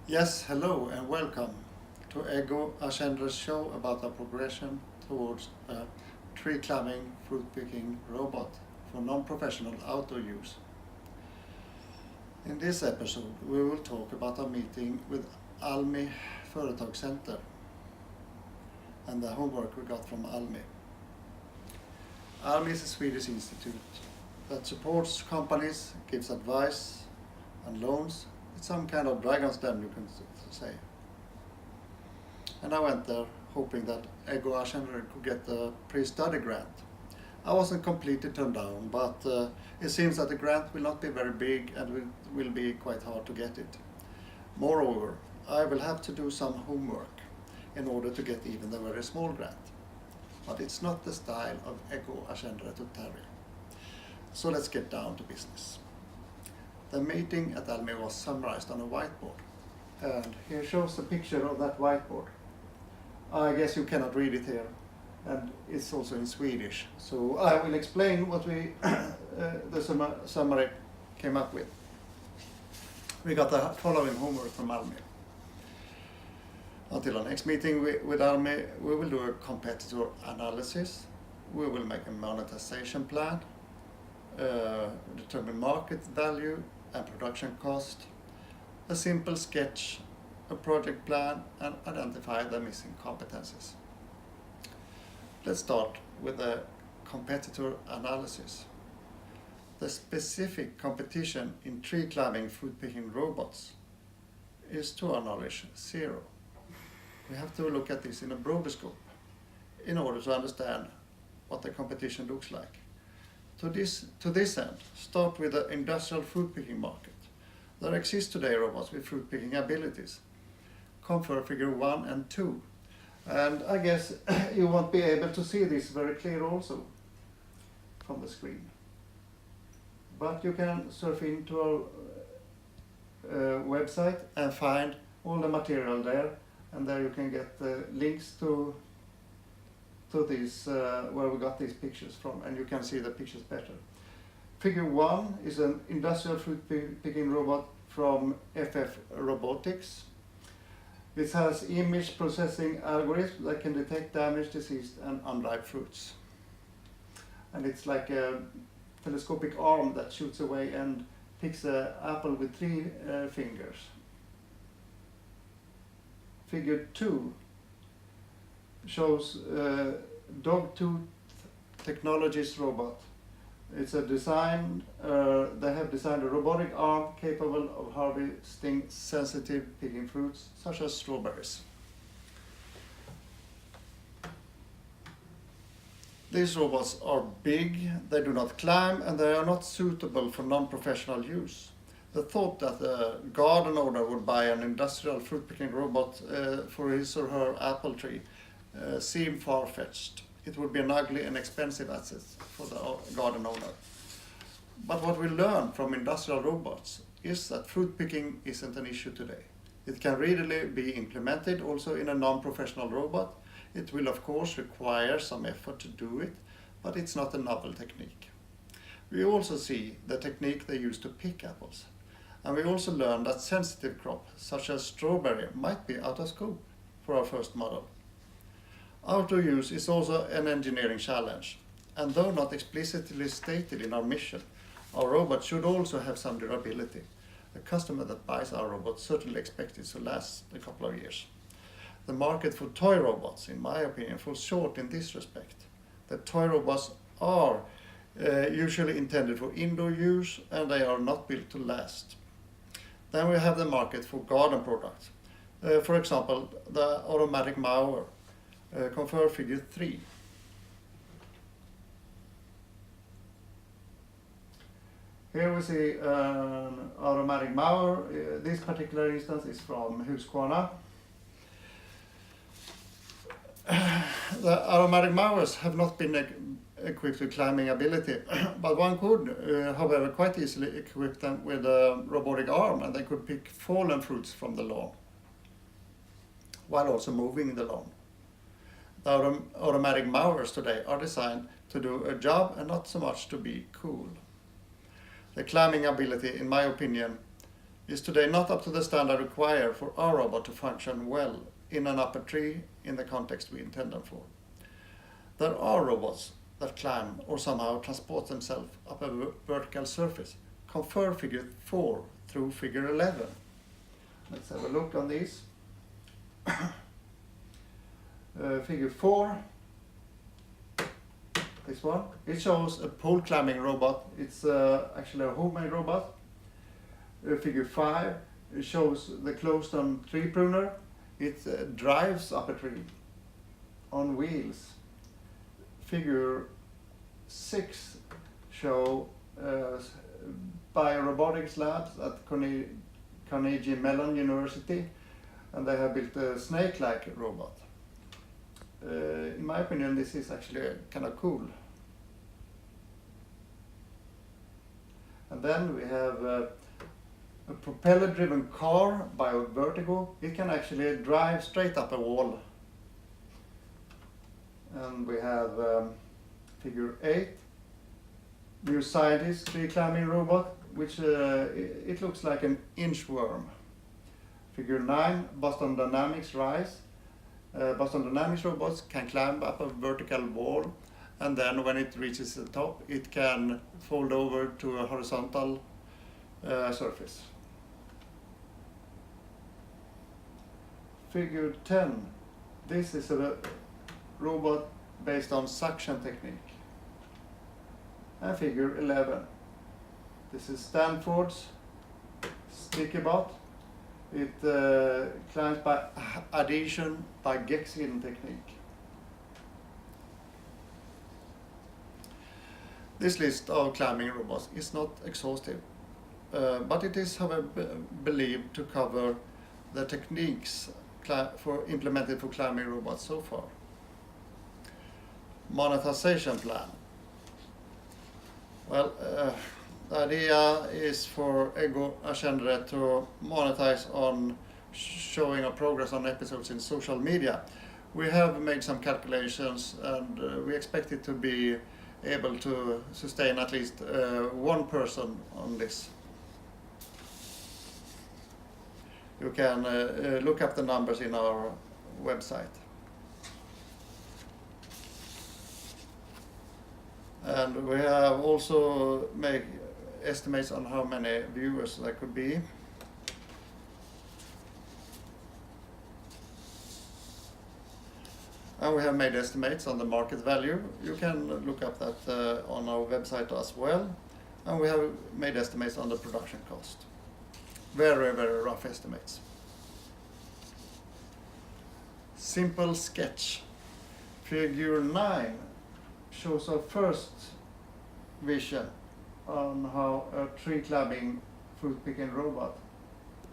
Yes, hello and welcome to Ego Ascendra's show about our progression towards a tree climbing, fruit picking robot for non-professional outdoor use. In this episode, we will talk about our meeting with ALMI Företagscenter and the homework we got from ALMI. ALMI is a Swedish institute that supports companies, gives advice and loans. It's some kind of dragon's den, you can say. And I went there hoping that Ego Ascendra could get the pre-study grant. I wasn't completely turned down, but it seems that the grant will not be very big and will be quite hard to get it. Moreover, I will have to do some homework in order to get even the very small grant. But it's not the style of Ego Ascendra to tarry. So let's get down to business. The meeting at ALMI was summarized on a whiteboard. And here shows a picture of that whiteboard. I guess you cannot read it here. And it's also in Swedish. So I will explain what the summary came up with. We got the following homework from ALMI. Until our next meeting with ALMI, we will do a competitor analysis. We will make a monetization plan, determine market value and production cost, a simple sketch, a project plan, and identify the missing competencies. Let's start with the competitor analysis. The specific competition in tree climbing fruit picking robots is, to our knowledge, zero. We have to look at this in a broader scope in order to understand what the competition looks like. To this end, start with the industrial fruit picking market. There exist today robots with fruit picking abilities. Compare figure 1 and 2. And I guess you won't be able to see this very clear also from the screen. But you can surf into our website and find all the material there, and there you can get the links to these where we got these pictures from, and you can see the pictures better. Figure 1 is an industrial fruit picking robot from FF Robotics. It has image processing algorithms that can detect damaged, diseased and unripe fruits. And it's like a telescopic arm that shoots away and picks an apple with 3 fingers. Figure 2 shows Dogtooth Technologies robot. It's a design, they have designed a robotic arm capable of harvesting sensitive picking fruits such as strawberries. These robots are big, they do not climb, and they are not suitable for non-professional use. The thought that a garden owner would buy an industrial fruit picking robot for his or her apple tree seemed far-fetched. It would be an ugly and expensive asset for the garden owner. But what we learn from industrial robots is that fruit picking isn't an issue today. It can readily be implemented also in a non-professional robot. It will of course require some effort to do it, but it's not a novel technique. We also see the technique they use to pick apples. And we also learn that sensitive crop, such as strawberry, might be out of scope for our first model. Outdoor use is also an engineering challenge, and though not explicitly stated in our mission, our robot should also have some durability. A customer that buys our robot certainly expects it to last a couple of years. The market for toy robots, in my opinion, falls short in this respect. The toy robots are usually intended for indoor use, and they are not built to last. Then we have the market for garden products. For example, the automatic mower. Compare figure 3. Here we see an automatic mower. This particular instance is from Husqvarna. The automatic mowers have not been equipped with climbing ability, but one could, however, quite easily equip them with a robotic arm, and they could pick fallen fruits from the lawn, while also moving the lawn. The automatic mowers today are designed to do a job and not so much to be cool. The climbing ability, in my opinion, is today not up to the standard required for our robot to function well in an upper tree in the context we intend them for. There are robots that climb or somehow transport themselves up a vertical surface. Compare figure 4 through figure 11. Let's have a look on these. Figure 4, this one, it shows a pole climbing robot. It's actually a homemade robot. Figure 5, it shows the closed-on tree pruner. It drives up a tree on wheels. Figure 6 show biorobotics labs at Carnegie Mellon University, and they have built a snake-like robot. In my opinion, this is actually kind of cool. And then we have a propeller-driven car by Vertigo. It can actually drive straight up a wall. And we have figure 8, new scientist tree climbing robot, which it looks like an inchworm. Figure 9, Boston Dynamics Rise. Boston Dynamics robots can climb up a vertical wall, and then when it reaches the top, it can fold over to a horizontal surface. Figure 10, this is a robot based on suction technique. And figure 11, this is Stanford's StickyBot. It climbs by adhesion by Gex-hidden technique. This list of climbing robots is not exhaustive, but it is, however, believed to cover the techniques implemented for climbing robots so far. Monetization plan. Well, the idea is for Ego Ascendere to monetize on showing our progress on episodes in social media. We have made some calculations, and we expect it to be able to sustain at least one person on this. You can look up the numbers in our website. And we have also made estimates on how many viewers there could be. And we have made estimates on the market value. You can look up that on our website as well. And we have made estimates on the production cost. Very, very rough estimates. Simple sketch. Figure 9 shows our first vision on how a tree climbing fruit picking robot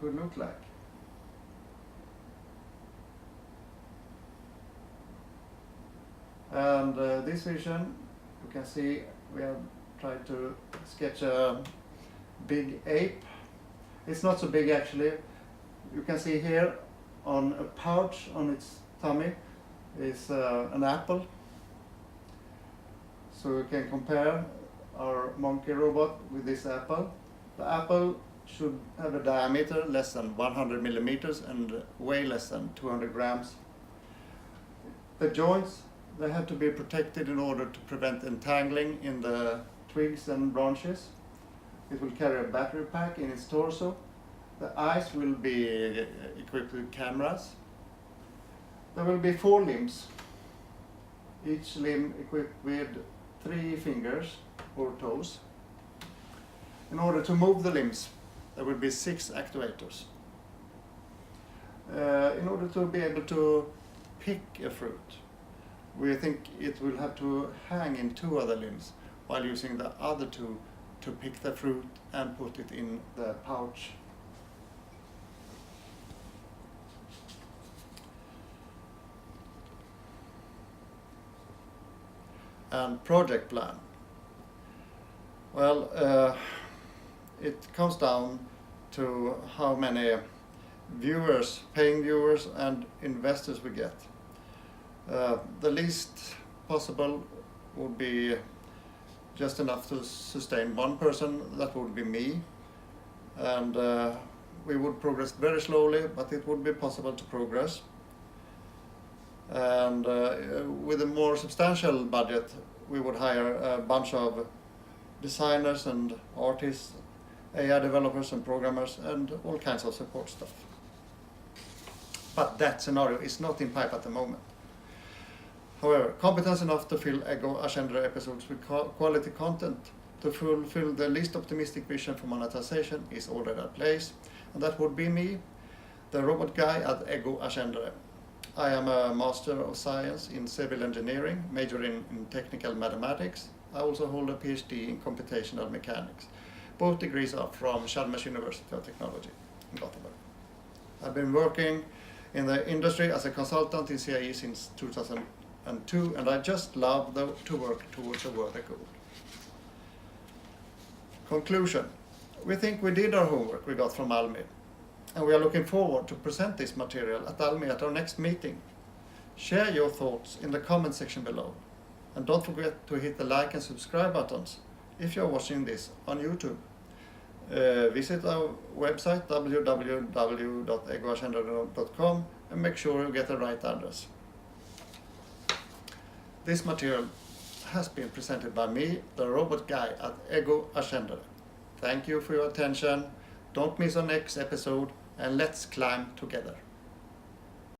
could look like. And this vision, you can see we have tried to sketch a big ape. It's not so big actually. You can see here on a pouch on its tummy is an apple. So we can compare our monkey robot with this apple. The apple should have a diameter less than 100 millimeters and weigh less than 200 grams. The joints, they have to be protected in order to prevent entangling in the twigs and branches. It will carry a battery pack in its torso. The eyes will be equipped with cameras. There will be 4 limbs, each limb equipped with 3 fingers or toes. In order to move the limbs, there will be 6 actuators. In order to be able to pick a fruit, we think it will have to hang in 2 other limbs while using the other 2 to pick the fruit and put it in the pouch. And project plan. Well, it comes down to how many viewers, paying viewers and investors we get. The least possible would be just enough to sustain one person, that would be me. And we would progress very slowly, but it would be possible to progress. And with a more substantial budget, we would hire a bunch of designers and artists, AI developers and programmers, and all kinds of support stuff. But that scenario is not in pipe at the moment. However, competence enough to fill Ego Agenda episodes with quality content to fulfill the least optimistic vision for monetization is already in place, and that would be me, the robot guy at Ego Agenda. I am a Master of Science in Civil Engineering, majoring in Technical Mathematics. I also hold a PhD in Computational Mechanics. Both degrees are from Chalmers University of Technology in Gothenburg. I've been working in the industry as a consultant in CIE since 2002, and I just love to work towards a worthy goal. Conclusion. We think we did our homework we got from ALMI, and we are looking forward to present this material at ALMI at our next meeting. Share your thoughts in the comment section below, and don't forget to hit the like and subscribe buttons if you're watching this on YouTube. Visit our website www.egoagenda.com and make sure you get the right address. This material has been presented by me, the robot guy at Ego Agenda. Thank you for your attention. Don't miss our next episode, and let's climb together.